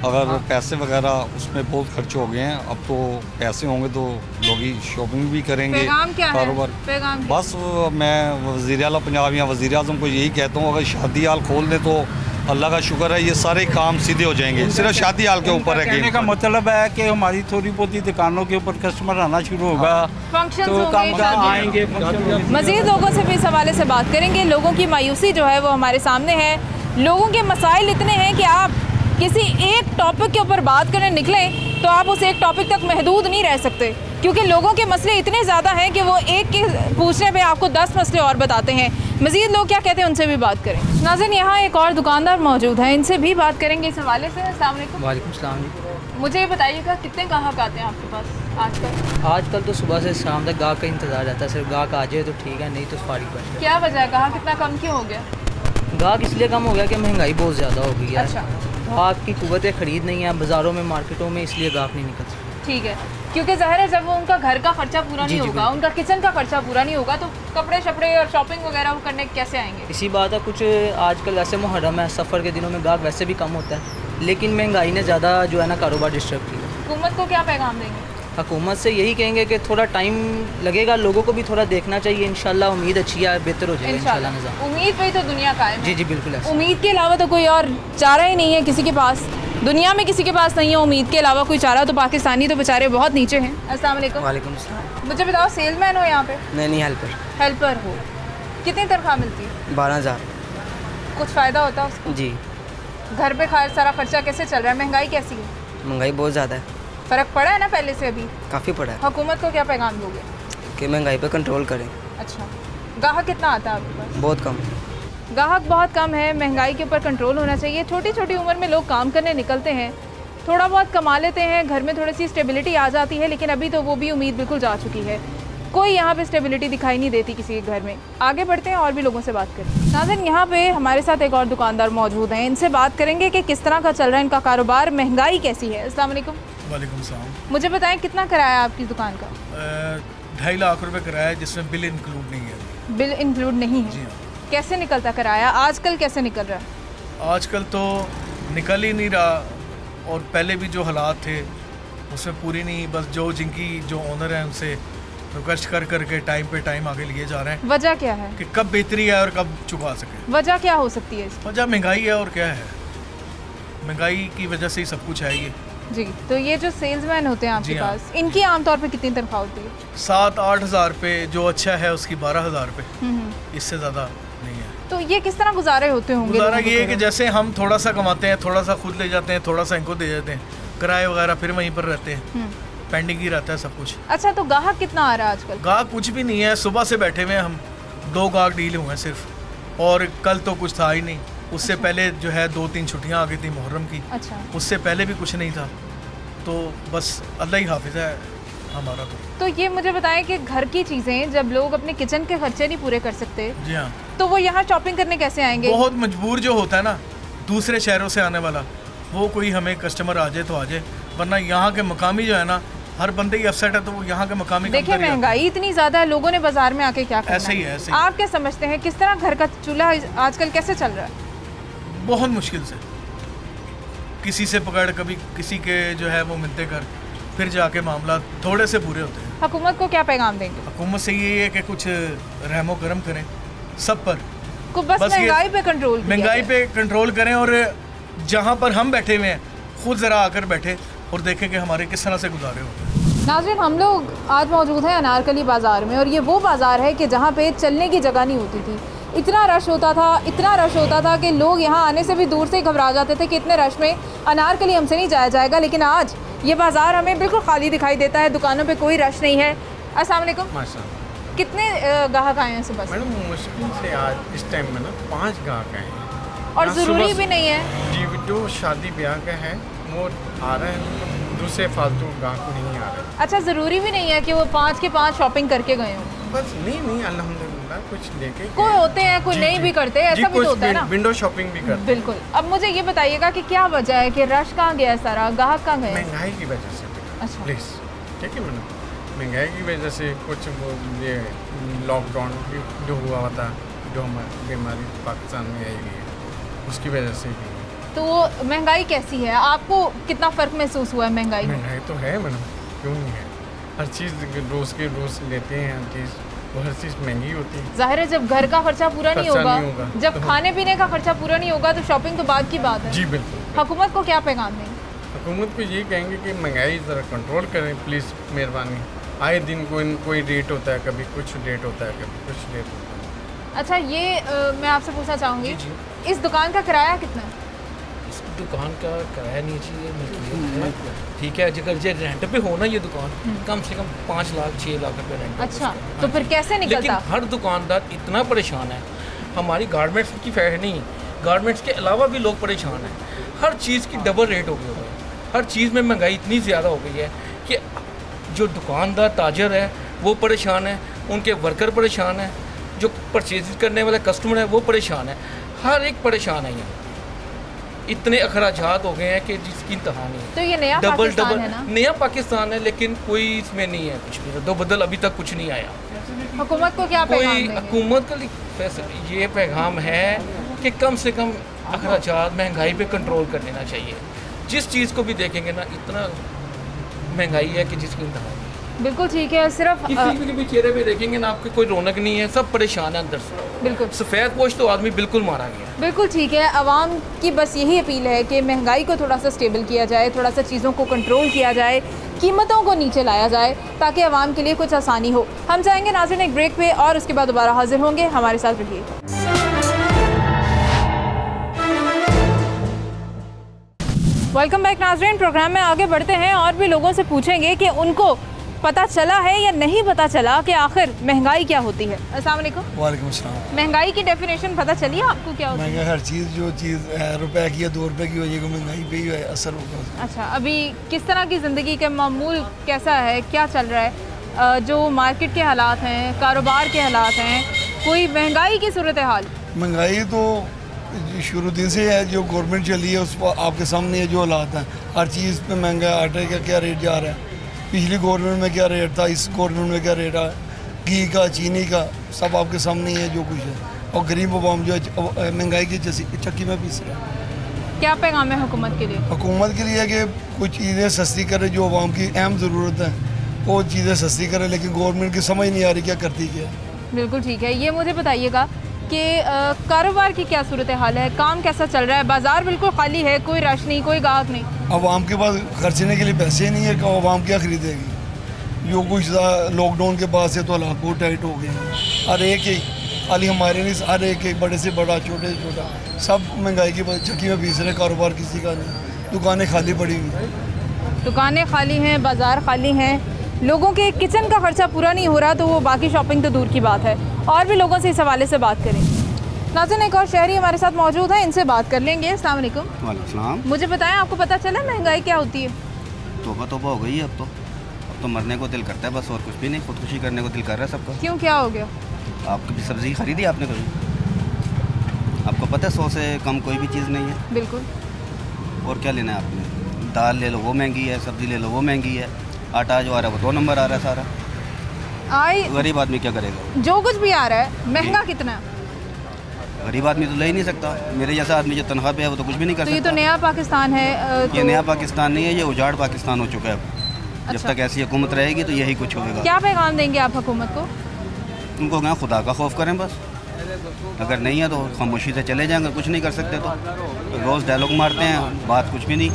S9: अगर पैसे वगैरह उसमें बहुत खर्च हो गए हैं, अब तो पैसे होंगे तो लोग ही शॉपिंग भी करेंगे।
S1: पैगाम क्या है?
S9: कारोबार
S1: पैगाम
S9: बस मैं वज़ीर आला पंजाब या वज़ीर आज़म को यही कहता हूँ, अगर शादी हाल खोल दें तो अल्लाह का शुक्र है, ये सारे काम सीधे हो जाएंगे। सिर्फ शादी हाल के ऊपर है।
S8: कहने का मतलब है कि हमारी थोड़ी बहुत दुकानों के ऊपर कस्टमर आना शुरू होगा,
S1: फंक्शंस
S8: तो
S1: होंगे,
S8: काम आएंगे।
S1: मज़ीद लोगों से भी इस हवाले से बात करेंगे। लोगों की मायूसी जो है वो हमारे सामने है। लोगों के मसाइल इतने हैं कि आप किसी एक टॉपिक के ऊपर बात करने निकलें तो आप उस एक टॉपिक तक महदूद नहीं रह सकते, क्योंकि लोगों के मसले इतने ज़्यादा हैं कि वो एक के पूछने पे आपको 10 मसले और बताते हैं। मज़ीद लोग क्या कहते हैं उनसे भी बात करें। नाज़रीन, यहाँ एक और दुकानदार मौजूद हैं, इनसे भी बात करेंगे इस हवाले से। अस्सलाम वालेकुम।
S10: वालेकुम सलाम।
S1: मुझे ये बताइएगा कितने ग्राहक आते हैं आपके पास आजकल?
S10: आजकल तो सुबह से शाम तक गाहक का इंतज़ार रहता है, सिर्फ गाहक आ जाए तो ठीक है, नहीं तो फारिग बैठ।
S1: क्या वजह है, गाहक कितना कम क्यों हो गया?
S10: गाहक इसलिए कम हो गया कि महंगाई बहुत ज़्यादा हो गई है।
S1: अच्छा।
S10: गाहक की कुव्वत ख़रीद नहीं है बाज़ारों में, मार्केटों में, इसलिए गाहक नहीं निकल सकते।
S1: ठीक है, क्योंकि ज़ाहिर है जब वो उनका घर का खर्चा पूरा नहीं होगा, उनका किचन का खर्चा पूरा नहीं होगा, तो कपड़े शपड़े और शॉपिंग वगैरह वो करने कैसे आएंगे?
S10: इसी बात है, कुछ आजकल वैसे मुहर्रम है, सफ़र के दिनों में गाहक वैसे भी कम होता है, लेकिन महंगाई ने ज़्यादा जो है ना कारोबार डिस्टर्ब किया।
S1: हुकूमत को क्या पैगाम देंगे?
S10: हुकूमत से यही कहेंगे कि थोड़ा टाइम लगेगा, लोगों को भी थोड़ा देखना चाहिए। इंशाल्लाह उम्मीद अच्छी है, बेहतर हो जाएगा इंशाल्लाह निज़ाम।
S1: उम्मीद पे ही तो दुनिया कायम है।
S10: जी जी बिल्कुल ऐसा।
S1: उम्मीद के अलावा तो कोई और चारा ही नहीं है किसी के पास, दुनिया में किसी के पास नहीं है उम्मीद के अलावा कोई चारा, तो पाकिस्तानी तो बेचारे बहुत नीचे हैं। अस्सलाम वालेकुम।
S10: वालेकुम सलाम।
S1: मुझे बताओ, सेल्समैन हो यहाँ पे?
S10: नहीं, हेल्पर।
S1: हेल्पर हो, कितनी तनख्वाह मिलती है?
S10: 12,000।
S1: कुछ फ़ायदा होता है उसको?
S10: जी।
S1: घर पे सारा खर्चा कैसे चल रहा है? महंगाई कैसी है?
S10: महंगाई बहुत ज़्यादा है।
S1: फ़र्क पड़ा है ना पहले से? अभी
S10: काफ़ी पड़ा है।
S1: हुकूमत को क्या पैगाम दोगे?
S10: कि महंगाई पे कंट्रोल करें।
S1: अच्छा, गाहक कितना आता है आपके पास?
S10: बहुत कम।
S1: गाहक बहुत कम है, महंगाई के ऊपर कंट्रोल होना चाहिए। छोटी छोटी उम्र में लोग काम करने निकलते हैं, थोड़ा बहुत कमा लेते हैं, घर में थोड़ी सी स्टेबिलिटी आ जाती है, लेकिन अभी तो वो भी उम्मीद बिल्कुल जा चुकी है। कोई यहाँ पे स्टेबिलिटी दिखाई नहीं देती किसी के घर में। आगे बढ़ते हैं और भी लोगों से बात करें। नाज़रीन, यहाँ पे हमारे साथ एक और दुकानदार मौजूद हैं, इनसे बात करेंगे कि किस तरह का चल रहा है इनका कारोबार, महंगाई कैसी है। अस्सलाम वालेकुम।
S11: वालेकुम सलाम।
S1: मुझे बताएं कितना किराया आपकी दुकान का?
S11: 2.5 लाख रुपए किराया है, जिसमें बिल इंक्लूड नहीं है।
S1: बिल इंक्लूड नहीं है?
S11: जी हाँ।
S1: कैसे निकलता किराया आजकल, कैसे निकल रहा है?
S11: आजकल तो निकल ही नहीं रहा, और पहले भी जो हालात थे उसमें पूरी नहीं, बस जिनकी जो ओनर हैं उनसे रिक्वेस्ट कर करके टाइम पे टाइम आगे लिए जा रहे हैं।
S1: वजह क्या है
S11: कि कब बेहतरी है और कब चुका सके?
S1: वजह क्या हो सकती है इसकी?
S11: वजह महंगाई है, और क्या है, महंगाई की वजह से ही सब कुछ है ये।
S1: जी, तो ये जो सेल्समैन होते हैं आपके पास, इनकी आमतौर पे कितनी तनख्वाह होती है?
S11: 7-8 हज़ार रुपये, जो अच्छा है उसकी 12,000 रुपये, इससे ज़्यादा नहीं है।
S1: तो ये किस तरह गुजारे होते होंगे?
S11: गुजारा ये है कि जैसे हम थोड़ा सा कमाते हैं, थोड़ा सा खुद ले जाते हैं, थोड़ा सा इनको दे जाते हैं, किराए वगैरह फिर वहीं पर रहते हैं, पेंडिंग ही रहता है सब कुछ।
S1: अच्छा, तो गाहक कितना आ रहा है आजकल?
S11: गाहक कुछ भी नहीं है, सुबह से बैठे हुए हैं हम, 2 गाहक डील हुए हैं सिर्फ, और कल तो कुछ था ही नहीं। उससे पहले जो है 2-3 छुट्टियाँ आ गई थी मुहर्रम की।
S1: अच्छा।
S11: उससे पहले भी कुछ नहीं था, तो बस अल्लाह ही हाफिज़ है हमारा।
S1: तो ये मुझे बताएं कि घर की चीज़ें जब लोग अपने किचन के खर्चे नहीं पूरे कर सकते,
S11: जी हाँ,
S1: तो वो यहाँ शॉपिंग करने कैसे आएंगे?
S11: बहुत मजबूर जो होता है ना, दूसरे शहरों से आने वाला, वो कोई हमें कस्टमर आ जाए तो आ जाए, वरना यहाँ के मकामी जो है ना, हर बंदे ही अपसेट है, तो वो यहाँ के मकामी।
S1: देखिए, महंगाई इतनी ज़्यादा है, लोगों ने बाजार में आके क्या करना?
S11: ऐसे ही है, ऐसे ही।
S1: आप क्या समझते हैं, किस तरह घर का चूल्हा आजकल कैसे चल रहा है?
S11: बहुत मुश्किल से, किसी से पकड़, कभी किसी के जो है वो मिलते कर, फिर जाके मामला थोड़े से बुरे होते हैं।
S1: हुकूमत को क्या पैगाम देंगे?
S11: हुकूमत से ये है कि कुछ रहमो करम करें सब पर,
S1: बस महंगाई पे कंट्रोल,
S11: महंगाई पे कंट्रोल करें, और जहाँ पर हम बैठे हुए हैं खुद ज़रा आकर बैठे और देखें कि हमारे किस तरह से गुजारे होते हैं।
S1: नाज़रीन, हम लोग आज मौजूद हैं अनारकली बाज़ार में, और ये वो बाज़ार है कि जहाँ पे चलने की जगह नहीं होती थी। इतना रश होता था कि लोग यहाँ आने से भी दूर से घबरा जाते थे कि इतने रश में अनारकली हमसे नहीं जाया जाएगा। लेकिन आज ये बाज़ार हमें बिल्कुल खाली दिखाई देता है, दुकानों पे कोई रश नहीं है। अस्सलाम वालेकुम।
S12: माशाअल्लाह।
S1: कितने गाहक आए हैं सुबह?
S12: मैडम मुश्किल से आज इस टाइम में ना 5 गाहक आए हैं,
S1: और ज़रूरी भी नहीं है
S12: जी, जो शादी ब्याह के हैं वो आ रहे हैं, दूसरे फालतू गाहक नहीं आ रहे।
S1: अच्छा, ज़रूरी भी नहीं है कि वो 5 के 5 शॉपिंग करके गए हों?
S12: बस नहीं, अल्हम्दुलिल्लाह कुछ लेके
S1: कोई होते हैं, कोई नहीं भी करते, ऐसा भी तो होता है ना।
S12: विंडो शॉपिंग भी करते।
S1: बिल्कुल। अब मुझे ये बताइएगा कि क्या वजह है कि रश कहाँ गया, सारा गाहक कहाँ गया?
S12: महंगाई की वजह से।
S1: अच्छा,
S12: प्लीज़, ठीक है मैडम, महंगाई की वजह से कुछ वो ये लॉकडाउन जो हुआ था, जो हमारी बीमारी पाकिस्तान में आई हुई है, उसकी वजह से भी
S1: तो महंगाई कैसी है, आपको कितना फ़र्क महसूस हुआ है महंगाई में?
S12: महंगाई तो है मैडम, क्यों नहीं है। हर चीज़ रोज़ के रोज़ लेते हैं, हर चीज़, वो हर चीज़ महंगी होती है।
S1: जाहिर है जब घर का खर्चा पूरा नहीं होगा, जब
S12: तो
S1: खाने पीने का खर्चा पूरा नहीं होगा तो शॉपिंग तो बाद की बात है।
S12: जी बिल्कुल।
S1: हुकूमत को क्या पैगाम देंगे?
S12: हुकूमत को ये कहेंगे कि महंगाई ज़रा कंट्रोल करें प्लीज़, मेहरबानी। आए दिन कोई रेट होता है, कभी कुछ रेट होता है, कभी कुछ रेट होता है।
S1: अच्छा ये मैं आपसे पूछना चाहूँगी, इस दुकान का किराया कितना है?
S13: इस दुकान का किराया नहीं चाहिए, ठीक है। अगर ये रेंट पे हो ना ये दुकान, कम से कम 5 लाख 6 लाख रुपये रेंट।
S1: अच्छा, तो फिर कैसे निकलता?
S13: लेकिन हर दुकानदार इतना परेशान है, हमारी गारमेंट्स की फैक्ट्री नहीं, गारमेंट्स के अलावा भी लोग परेशान हैं। हर चीज़ की डबल रेट हो गई है, हर चीज़ में महंगाई इतनी ज़्यादा हो गई है कि जो दुकानदार ताजर है वो परेशान है, उनके वर्कर परेशान है, जो परचेज करने वाले कस्टमर है वो परेशान है, हर एक परेशान है। यहाँ इतने अखराजात हो गए हैं कि जिसकी इंतहा नहीं है।
S1: तो ये नया पाकिस्तान है ना?
S13: नया पाकिस्तान है, लेकिन कोई इसमें नहीं है कुछ भी, दो बदल अभी तक कुछ नहीं आया।
S1: हुकूमत को क्या पैगाम
S13: कोई
S1: देंगे?
S13: हुकूमत का ये पैगाम है कि कम से कम अखराजात महंगाई पे कंट्रोल कर लेना चाहिए। जिस चीज़ को भी देखेंगे ना इतना महंगाई है कि जिसकी इंतहा नहीं।
S1: बिल्कुल ठीक है, सिर्फ
S13: किसी के भी चेहरे पे देखेंगे ना आपके कोई रौनक नहीं है, सब परेशान है अंदर से।
S1: बिल्कुल
S13: सफ़ेद पोश तो आदमी बिल्कुल मारा गया।
S1: बिल्कुल ठीक है, आवाम की बस यही अपील है कि महंगाई को थोड़ा सा स्टेबल किया जाए, थोड़ा सा चीज़ों को कंट्रोल किया जाए, कीमतों को नीचे लाया जाए ताकि आवाम के लिए कुछ आसानी हो। हम चाहेंगे नाज़रीन एक ब्रेक पे और उसके बाद दोबारा हाजिर होंगे, हमारे साथ रहिए। वेलकम बैक नाज़रीन, प्रोग्राम में आगे बढ़ते हैं और भी लोगों से पूछेंगे कि उनको पता चला है या नहीं पता चला कि आखिर महंगाई क्या होती है। अस्सलाम वालेकुम।
S14: वालेकुम अस्सलाम।
S1: महंगाई की डेफिनेशन पता चली है आपको क्या होती है?
S14: महंगाई हर चीज़, जो चीज़ रुपए की या 2 रुपए की हो जाएगी, महंगाई पे ही असर होगा।
S1: अच्छा, अभी किस तरह की ज़िंदगी का मामूल कैसा है, क्या चल रहा है? जो मार्केट के हालात हैं, कारोबार के हालात हैं, कोई महंगाई की सूरत हाल?
S14: महंगाई तो शुरू दिन से है, जो गवर्नमेंट चली है उस पर आपके सामने है जो हालात हैं। हर चीज़ पे महंगा है, आटे का क्या रेट जा रहा है, पिछली गवर्नमेंट में क्या रेट था, इस गवर्नमेंट में क्या रेट है, घी का, चीनी का, सब आपके सामने ही है जो कुछ है। और गरीब अवाम जो है महंगाई की चक्की में पीस रहा है।
S1: क्या पैगाम है हुकूमत के लिए?
S14: हुकूमत के लिए कि कुछ चीज़ें सस्ती करे, जो अवाम की अहम ज़रूरत है वो चीज़ें सस्ती करे, लेकिन गवर्नमेंट की समझ नहीं आ रही क्या करती क्या।
S1: बिल्कुल ठीक है, ये मुझे बताइएगा कि कारोबार की क्या सूरत हाल है, काम कैसा चल रहा है? बाज़ार बिल्कुल खाली है, कोई रश नहीं, कोई ग्राहक नहीं।
S14: अवाम के पास खर्चने के लिए पैसे नहीं है, अवाम क्या खरीदेगी? जो कुछ लॉकडाउन के बाद से तो हालात बहुत टाइट हो गए हैं। हर एक ही खाली हमारे नहीं, हर एक बड़े से बड़ा, छोटे से छोटा, सब महंगाई की चक्की में पीस रहे। कारोबार किसी का नहीं, दुकानें खाली पड़ी हुई हैं।
S1: दुकानें खाली हैं, बाज़ार खाली हैं, लोगों के किचन का खर्चा पूरा नहीं हो रहा तो वो बाकी शॉपिंग तो दूर की बात है। और भी लोगों से इस हवाले से बात करें। नाज़रीन एक और शहरी हमारे साथ मौजूद है, इनसे बात कर लेंगे। अस्सलाम वालेकुम।
S15: वालेकुम सलाम।
S1: मुझे बताएं, आपको पता चला महंगाई क्या होती है?
S15: तौबा हो गई है अब तो मरने को दिल करता है बस, और कुछ भी नहीं। खुदकुशी करने को दिल कर रहा है सबका।
S1: क्यों, क्या हो गया?
S15: आप कभी सब्ज़ी खरीदी आपने कभी? आपको पता है 100 से कम कोई भी चीज़ नहीं है।
S1: बिल्कुल।
S15: और क्या लेना है आपने? दाल ले लो वो महंगी है, सब्ज़ी ले लो वो महंगी है, आटा जो आ रहा है वो 2 नंबर आ रहा है सारा। गरीब आदमी क्या करेगा?
S1: जो कुछ भी आ रहा है महंगा कितना है?
S15: गरीब आदमी तो ले ही नहीं सकता। मेरे जैसा आदमी जो तनख्वाह पे है वो तो कुछ भी नहीं कर सकता।
S1: ये तो नया पाकिस्तान है।
S15: ये नया पाकिस्तान नहीं है, ये उजाड़ पाकिस्तान हो चुका है।
S1: अच्छा।
S15: जब तक ऐसी हुकूमत रहेगी तो यही कुछ होगा।
S1: क्या पैगाम देंगे आप हुकूमत को?
S15: उनको क्या खुदा का खौफ करें बस, अगर नहीं है तो खामोशी से चले जाएंगे, कुछ नहीं कर सकते तो रोज़ डायलॉग मारते हैं, बात कुछ भी नहीं।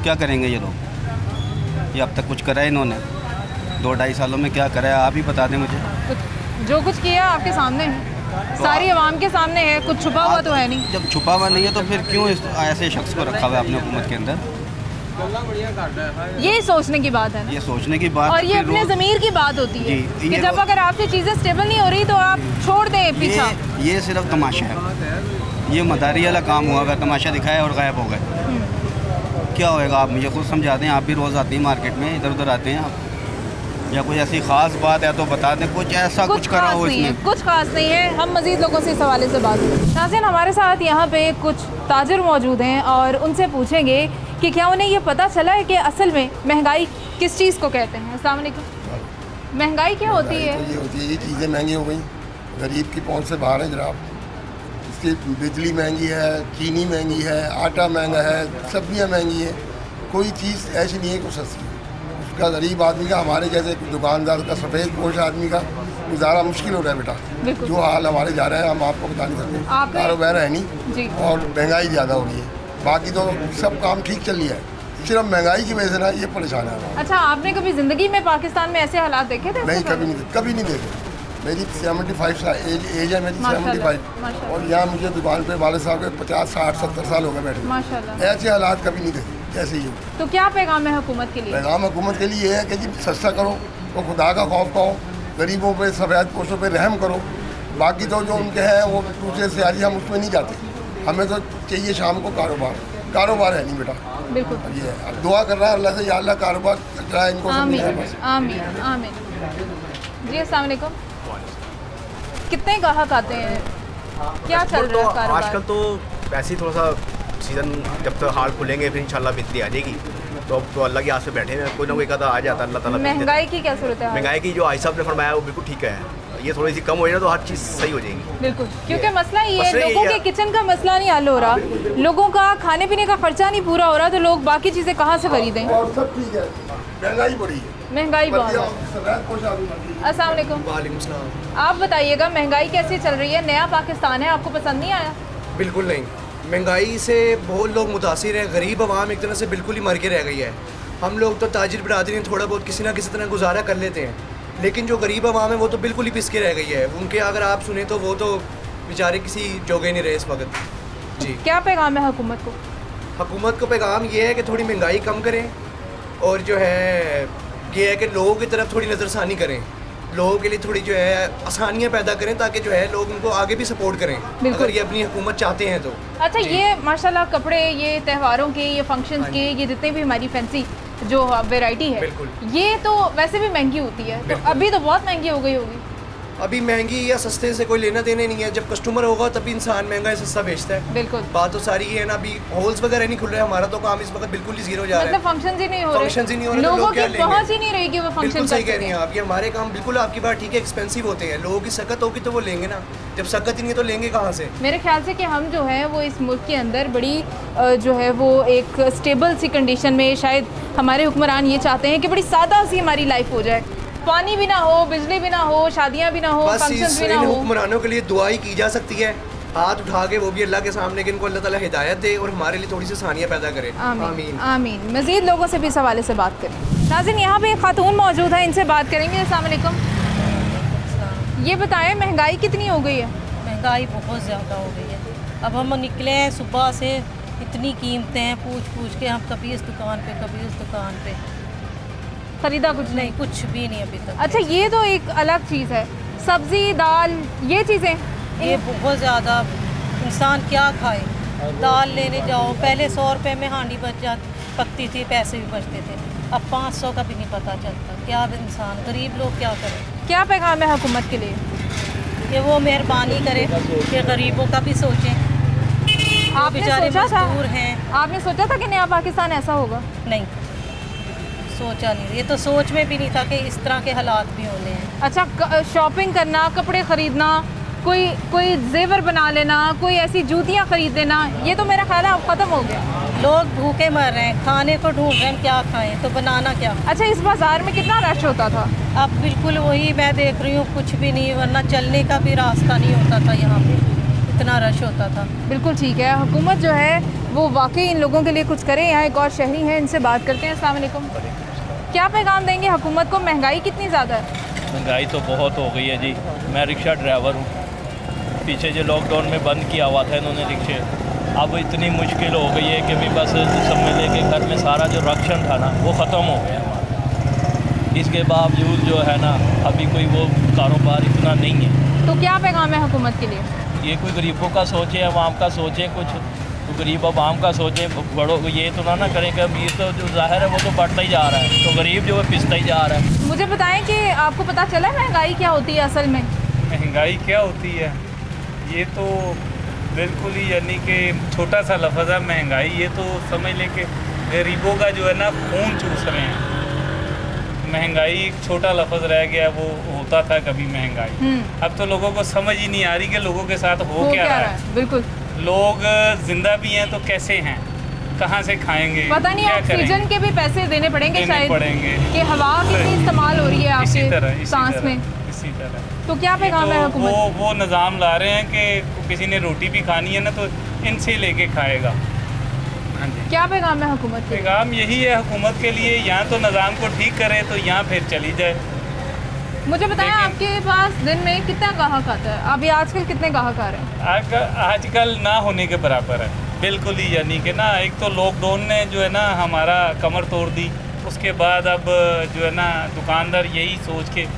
S15: क्या करेंगे ये लोग? ये अब तक कुछ करा है इन्होंने 2-2.5 सालों में, क्या करा है आप ही बता दें मुझे।
S1: जो कुछ किया आपके सामने है, सारी आवाम के सामने है, कुछ छुपा हुआ तो है नहीं।
S15: जब छुपा हुआ नहीं है तो फिर क्यों ऐसे शख्स को रखा हुआ है अपने हुकूमत के अंदर?
S1: ये सोचने की बात है ना,
S15: ये सोचने की बात,
S1: और ये अपने ज़मीर की बात होती है कि जब अगर आपसे चीज़ें स्टेबल नहीं हो रही तो आप छोड़ दें पीछा।
S15: ये सिर्फ तमाशा है, ये मदारी वाला काम हुआ है, तमाशा दिखाया और गायब हो गए। क्या होएगा आप मुझे खुद समझा दें, आप भी रोज़ आती हैं मार्केट में, इधर उधर आते हैं आप, या कोई ऐसी ख़ास बात है तो बता दें, कुछ ऐसा कुछ करा हो इसमें।
S1: कुछ खास नहीं है, हम मज़ीद लोगों से इस हवाले से बात करें। नाज़रीन हमारे साथ यहाँ पे कुछ ताजिर मौजूद हैं और उनसे पूछेंगे कि क्या उन्हें ये पता चला है कि असल में महंगाई किस चीज़ को कहते हैं। अस्सलाम वालेकुम। महंगाई क्या होती है?
S16: ये होती है, ये चीज़ें महंगी हो गई, गरीब की पहुंच से बाहर है जनाब। बिजली महंगी है, चीनी महंगी है, आटा महंगा है, सब्जियां महंगी हैं, कोई चीज़ ऐसी नहीं है कि सस्ती है। उसका गरीब आदमी का, हमारे जैसे दुकानदार का, सफ़ेद पोश आदमी का गुजारा मुश्किल हो रहा है बेटा। जो हाल हमारे जा रहे हैं हम आपको बता नहीं सकते। कारोबार है नहीं और महंगाई ज़्यादा हो रही है, बाकी तो सब काम ठीक चल रहा है, सिर्फ महंगाई की वजह से ना ये परेशान है।
S1: अच्छा, आपने कभी ज़िंदगी में पाकिस्तान में ऐसे हालात देखे थे?
S16: नहीं, कभी नहीं देखे। मेरी 75 साल एज है मेरी, 75, और यहाँ मुझे दुकान पे वाले साहब के 50, 60, 70 साल हो गए बैठे।
S1: माशाल्लाह।
S16: ऐसे हालात कभी नहीं देखे जैसे ये।
S1: तो क्या पैगाम है हुकूमत के लिए?
S16: पैगाम हुकूमत के लिए है कि जी सस्ता करो, तो खुदा का खौफ करो, गरीबों पे, सफ़ेद पोशों पे रहम करो। बाकी तो जो उनके हैं वो दूसरे सियारी, हम उसमें नहीं जाते। हमें तो चाहिए शाम को कारोबार है नहीं बेटा।
S1: बिल्कुल
S16: ये अब दुआ कर रहा है अल्लाह से, या अल्लाह कारोबार कराए इनको।
S1: आमीन आमीन आमीन। जी अस्सलाम वालेकुम। कितने ग्राहक आते हैं, क्या चल रहा है कारोबार?
S17: आजकल तो वैसे ही थोड़ा सा सीज़न, जब तक हाल खुलेंगे फिर इंशाल्लाह बिजली आ जाएगी। तो अब तो अल्लाह के हाथ से बैठे हैं, कोई ना कोई कदा आ जाता है अल्लाह ताला।
S1: महंगाई की क्या सूरत है?
S17: महंगाई की जो आई साहब ने फरमाया वो बिल्कुल ठीक है, ये थोड़ी सी कम हो जाए तो हर चीज़ सही हो जाएगी।
S1: बिल्कुल, क्योंकि मसला ये है, लोगों के किचन का मसला नहीं हल हो रहा, लोगों का खाने पीने का खर्चा नहीं पूरा हो रहा, तो लोग बाकी चीज़ें कहाँ से खरीदें?
S16: और सब ठीक है, महंगाई बढ़ी है।
S1: महंगाई बहुत है। अस्सलाम वालेकुम।
S18: वालेकुम सलाम।
S1: आप बताइएगा महंगाई कैसे चल रही है? नया पाकिस्तान है, आपको पसंद नहीं आया?
S18: बिल्कुल नहीं, महंगाई से बहुत लोग मुतासिर हैं, गरीब आवाम एक तरह से बिल्कुल ही मर के रह गई है। हम लोग तो ताजिर बरादरी में थोड़ा बहुत किसी ना किसी तरह गुजारा कर लेते हैं, लेकिन जो गरीब आवाम है वो तो बिल्कुल ही पिस के रह गई है। उनके अगर आप सुने तो वो तो बेचारे किसी जोगे नहीं रहे इस वक्त। जी,
S1: क्या पैगाम है हुकूमत को?
S18: हुकूमत को पैगाम ये है कि थोड़ी महंगाई कम करें, और जो है ये है कि लोगों की तरफ थोड़ी नज़रसानी करें, लोगों के लिए थोड़ी जो है आसानियाँ पैदा करें, ताकि जो है लोग उनको आगे भी सपोर्ट करें अगर ये अपनी हुकूमत चाहते हैं तो।
S1: अच्छा, ये माशाल्लाह कपड़े, ये त्योहारों के, ये फंक्शंस के, ये जितने भी हमारी फैंसी जो वैरायटी है, ये तो वैसे भी महंगी होती है, तो अभी तो बहुत महंगी हो गई होगी।
S18: अभी महंगी या सस्ते से कोई लेना देने नहीं है, जब कस्टमर होगा तभी इंसान महंगा या सस्ता बेचता है।
S1: बिल्कुल,
S18: बात तो सारी ये है ना, अभी होल्स वगैरह नहीं खुल रहे, हमारा तो काम इस वक्त बिल्कुल ही जीरो जा रहा है।
S1: मतलब फंक्शंस ही नहीं हो रहे,
S18: फंक्शंस ही नहीं हो रहे,
S1: लोगों की पहुंच ही नहीं रहेगी वो फंक्शन।
S18: बिल्कुल सही कह रही हैं आप, ये हमारे काम बिल्कुल आपकी बात ठीक है, एक्सपेंसिव होते हैं, लोगों की सकत होगी तो वो लेंगे ना, जब सकत ही नहीं है तो लेंगे कहाँ से?
S1: मेरे ख्याल से कि हम जो है वो इस मुल्क के अंदर बड़ी जो है वो एक स्टेबल सी कंडीशन में, शायद हमारे हुक्मरान ये चाहते हैं कि बड़ी सादा सी हमारी लाइफ हो जाए, पानी भी ना हो, बिजली भी ना हो, शादियां भी ना हो, फंक्शंस भी ना हो।
S18: हुक्मरानों के लिए दुआ ही की जा सकती है, हाथ उठा के, वो भी अल्लाह के सामने, कि इनको अल्लाह ताला हिदायत दे और हमारे लिए थोड़ी सी आसानियाँ पैदा करे।
S1: आमीन आमीन। मज़ीद लोगों से भी इस हवाले से बात करें। नाज़रीन, यहाँ पे एक खातून मौजूद है, इनसे बात करेंगे। अस्सलाम वालेकुम। ये बताएं महंगाई कितनी हो गई है?
S19: महंगाई बहुत ज़्यादा हो गई है। अब हम निकले हैं सुबह से, इतनी कीमतें हैं, पूछ के हम कभी इस दुकान पे कभी उस दुकान पे,
S1: खरीदा कुछ नहीं?
S19: कुछ भी नहीं अभी तक।
S1: अच्छा, ये तो एक अलग चीज़ है, सब्ज़ी दाल ये चीज़ें,
S19: ये बहुत ज़्यादा, इंसान क्या खाए? दाल लेने जाओ, पहले 100 रुपये में हांडी पकती थी, पैसे भी बचते थे, अब 500 का भी नहीं पता चलता। क्या इंसान, गरीब लोग क्या करें?
S1: क्या पैगाम है हुकूमत के लिए?
S19: कि वो मेहरबानी करे कि गरीबों का भी सोचें।
S1: आपने सोचा था? आपने सोचा था कि नया पाकिस्तान ऐसा होगा?
S19: नहीं, सोचा नहीं, ये तो सोच में भी नहीं था कि इस तरह के हालात भी होने हैं।
S1: अच्छा, शॉपिंग करना, कपड़े ख़रीदना, कोई जेवर बना लेना, कोई ऐसी जूतियाँ ख़रीद लेना, ये तो मेरा ख्याल है अब ख़त्म हो गया।
S19: लोग भूखे मर रहे हैं, खाने को ढूंढ रहे हैं, क्या खाएं, तो बनाना क्या?
S1: अच्छा, इस बाज़ार में कितना रश होता था?
S19: अब बिल्कुल वही मैं देख रही हूँ, कुछ भी नहीं, वरना चलने का भी रास्ता नहीं होता था, यहाँ पे इतना रश होता था।
S1: बिल्कुल ठीक है, हुकूमत जो है वो वाकई इन लोगों के लिए कुछ करे। यहाँ एक और शहरी हैं, इनसे बात करते हैं। अस्सलाम वालेकुम। क्या पैगाम देंगे हुकूमत को? महंगाई कितनी ज़्यादा है?
S20: महंगाई तो बहुत हो गई है जी। मैं रिक्शा ड्राइवर हूँ, पीछे जो लॉकडाउन में बंद किया हुआ था इन्होंने रिक्शे, अब इतनी मुश्किल हो गई है कि भी बस समझ ले के घर में सारा जो राशन था ना वो ख़त्म हो गया हमारा। इसके बावजूद जो है ना अभी कोई वो कारोबार इतना नहीं है।
S1: तो क्या पैगाम है हुकूमत के लिए?
S20: ये कोई गरीबों का सोचे, अवाम का सोचे, कुछ तो गरीब अवाम का सोचे, बड़ों ये तो ना करें कि अमीर तो जो ज़ाहिर है वो तो बढ़ता ही जा रहा है, तो गरीब जो है पिसता ही जा रहा है।
S1: मुझे बताएं कि आपको पता चला महंगाई क्या होती है असल में?
S21: महंगाई क्या होती है, ये तो बिल्कुल ही यानी कि छोटा सा लफ्ज़ है महंगाई। ये तो समझ लें कि गरीबों का जो है ना खून चूस रहे हैं, महंगाई एक छोटा लफ्ज़ रह गया, वो होता था कभी महंगाई। अब तो लोगों को समझ ही नहीं आ रही कि लोगों के साथ हो क्या रहा है।
S1: बिल्कुल,
S21: लोग जिंदा भी हैं तो कैसे हैं, कहाँ से खाएंगे,
S1: पता नहीं, ऑक्सीजन के भी पैसे देने पड़ेंगे शायद, कि हवा कितनी इस्तेमाल हो रही है आपके सांस में।
S21: इसी तरह
S1: तो क्या पैगाम है हुकूमत?
S21: वो निज़ाम ला रहे हैं कि किसी ने रोटी भी खानी है ना तो इनसे लेके खाएगा। हाँ जी,
S1: क्या पैगाम है हुकूमत?
S21: पैगाम यही है हुकूमत के लिए, यहाँ तो निज़ाम को ठीक करे तो यहाँ फिर चली जाए।
S1: मुझे बताएं, आपके पास दिन में कितना गाहक आता है? अभी आजकल कितने गाहक आ रहे हैं?
S21: आजकल ना होने के बराबर है बिल्कुल ही, यानी कि ना एक तो लॉकडाउन ने जो है ना हमारा कमर तोड़ दी, उसके बाद अब जो है ना दुकानदार यही सोच के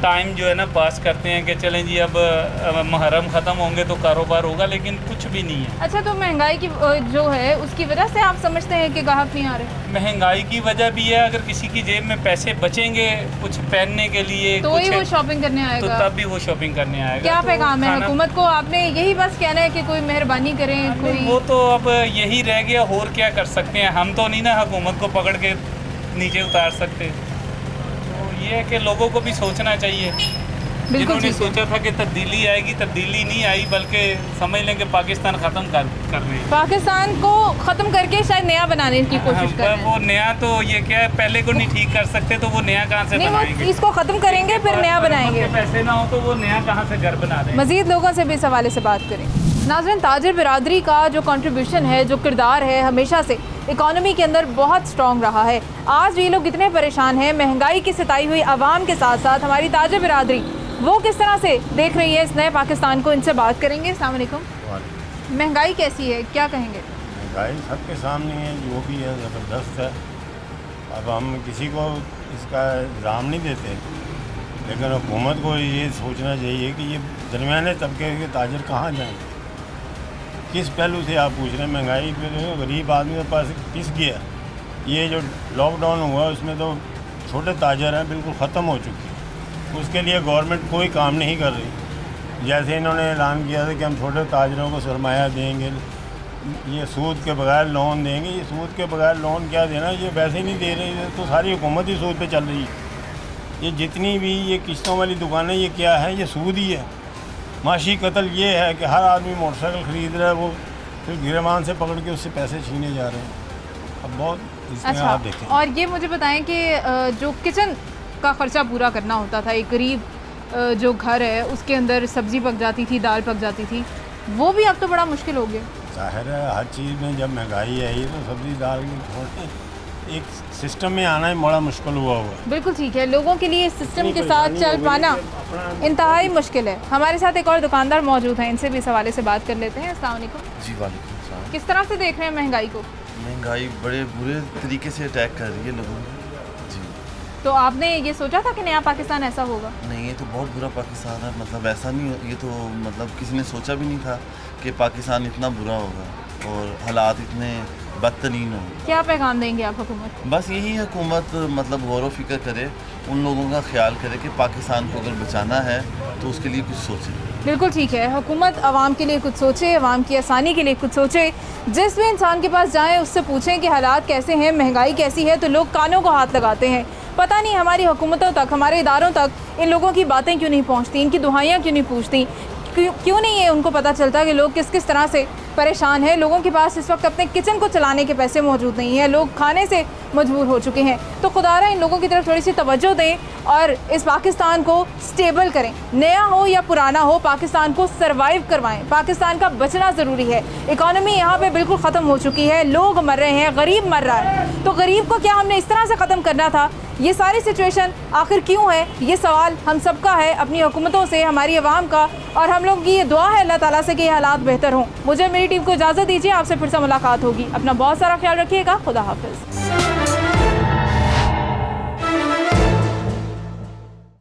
S21: टाइम जो है ना पास करते हैं कि चलें जी अब मुहर्रम ख़त्म होंगे तो कारोबार होगा, लेकिन कुछ भी नहीं है।
S1: अच्छा, तो महंगाई की जो है उसकी वजह से आप समझते हैं कि ग्राहक नहीं आ रहे?
S21: महंगाई की वजह भी है, अगर किसी की जेब में पैसे बचेंगे कुछ पहनने के लिए
S1: तो ही वो शॉपिंग करने आएगा,
S21: तो तब भी वो शॉपिंग करने आएगा।
S1: क्या पैगाम है हुकूमत को? आपने यही बस कहना है कि कोई मेहरबानी करें कोई?
S21: वो तो अब यही रह गया, और क्या कर सकते हैं हम, तो नहीं ना हुकूमत को पकड़ के नीचे उतार सकते। ये है कि लोगों को भी सोचना चाहिए। जिन्होंने सोचा था कि तब्दीली आएगी, तब्दीली नहीं आई, बल्कि समझ लें कि पाकिस्तान ख़त्म कर रहे हैं।
S1: पाकिस्तान को ख़त्म करके शायद नया बनाने की कोशिश कर रहे हैं।
S21: वो नया तो ये क्या है, पहले को नहीं ठीक कर सकते तो वो नया कहाँ से बनाएंगे?
S1: इसको ख़त्म करेंगे फिर नया बनाएंगे।
S21: पैसे ना हो तो वो नया कहाँ से घर बना दें?
S1: मज़ीद लोगों से भी इस हवाले से बात करें। नाज़रीन, ताजिर बिरादरी का जो कंट्रीब्यूशन है, जो किरदार है, हमेशा से इकॉनमी के अंदर बहुत स्ट्रॉन्ग रहा है। आज ये लोग इतने परेशान हैं, महंगाई की सताई हुई आवाम के साथ साथ हमारी ताजिर बिरादरी वो किस तरह से देख रही है इस नए पाकिस्तान को, इनसे बात करेंगे। अस्सलाम वालेकुम। महंगाई कैसी है, क्या कहेंगे?
S6: महंगाई सबके सामने है, जो भी है ज़बरदस्त है। अब हम किसी को इसका इल्ज़ाम नहीं देते, लेकिन हुकूमत को ये सोचना चाहिए कि ये दरमियाने तबके के ताजर कहाँ जाएँ, किस पहलू से आप पूछ रहे हैं? महंगाई पे गरीब आदमी के पास किस गया? ये जो लॉकडाउन हुआ उसमें तो छोटे ताजर हैं बिल्कुल ख़त्म हो चुकी है, उसके लिए गवर्नमेंट कोई काम नहीं कर रही। जैसे इन्होंने ऐलान किया था कि हम छोटे ताजरों को सरमाया देंगे, ये सूद के बगैर लोन देंगे, ये सूद के बगैर लोन क्या देना, ये वैसे ही नहीं दे रही, तो सारी हुकूमत ही सूद पे चल रही है। ये जितनी भी ये किस्तों वाली दुकानें, ये क्या है? ये सूद ही है। माशी कत्ल ये है कि हर आदमी मोटरसाइकिल ख़रीद रहा है, वो फिर गिरबान से पकड़ के उससे पैसे छीने जा रहे हैं। अब बहुत इसमें
S1: अच्छा,
S6: आप देखें।
S1: और ये मुझे बताएं कि जो किचन का ख़र्चा पूरा करना होता था, एक गरीब जो घर है उसके अंदर सब्ज़ी पक जाती थी, दाल पक जाती थी, वो भी अब तो बड़ा मुश्किल हो गया।
S6: ज़ाहिर है, हर चीज़ में जब महंगाई आई तो सब्ज़ी दाल की एक सिस्टम में आना ही बड़ा मुश्किल हुआ।
S1: बिल्कुल ठीक है, लोगों के लिए सिस्टम के साथ चल पाना इंतहाई मुश्किल है। हमारे साथ एक और दुकानदार मौजूद हैं, इनसे भी इस हवाले से बात कर लेते हैं। अस्सलाम वालेकुम।
S2: जी वालेकुम सलाम।
S1: किस तरह से देख रहे हैं महंगाई को?
S2: महंगाई बड़े बुरे तरीके से अटैक कर रही है लोगों को। जी,
S1: तो आपने ये सोचा था कि नया पाकिस्तान ऐसा होगा?
S2: नहीं, ये तो बहुत बुरा पाकिस्तान है, मतलब ऐसा नहीं, ये तो मतलब किसी ने सोचा भी नहीं था कि पाकिस्तान इतना बुरा होगा और हालात इतने बदतरीन हो।
S1: क्या पैगाम देंगे आप हुकूमत?
S2: बस यही हुकूमत मतलब गौर व फिक्र करे, उन लोगों का ख्याल करे कि पाकिस्तान को अगर बचाना है तो उसके लिए कुछ सोचे।
S1: बिल्कुल ठीक है, हुकूमत आवाम के लिए कुछ सोचे, आवाम की आसानी के लिए कुछ सोचे। जिस भी इंसान के पास जाएं उससे पूछें कि हालात कैसे हैं, महंगाई कैसी है, तो लोग कानों को हाथ लगाते हैं। पता नहीं हमारी हुकूमतों तक, हमारे इदारों तक इन लोगों की बातें क्यों नहीं पहुँचती, इनकी दुहाइयाँ क्यों नहीं पूछती, क्यों नहीं है उनको पता चलता कि लोग किस किस तरह से परेशान हैं। लोगों के पास इस वक्त अपने किचन को चलाने के पैसे मौजूद नहीं हैं, लोग खाने से मजबूर हो चुके हैं। तो खुदारा इन लोगों की तरफ थोड़ी सी तवज्जो दें और इस पाकिस्तान को स्टेबल करें। नया हो या पुराना हो, पाकिस्तान को सरवाइव करवाएं। पाकिस्तान का बचना ज़रूरी है। इकॉनमी यहाँ पे बिल्कुल ख़त्म हो चुकी है, लोग मर रहे हैं, गरीब मर रहा है। तो गरीब को क्या हमने इस तरह से ख़त्म करना था? ये सारी सिचुएशन आखिर क्यों है? ये सवाल हम सबका है, अपनी हुकूमतों से, हमारी आवाम का, और हम लोग की ये दुआ है अल्लाह ताला से कि ये हालात बेहतर हों। मुझे मेरी टीम को इजाज़त दीजिए, आपसे फिर से मुलाकात होगी। अपना बहुत सारा ख्याल रखिएगा। खुदा हाफिज़।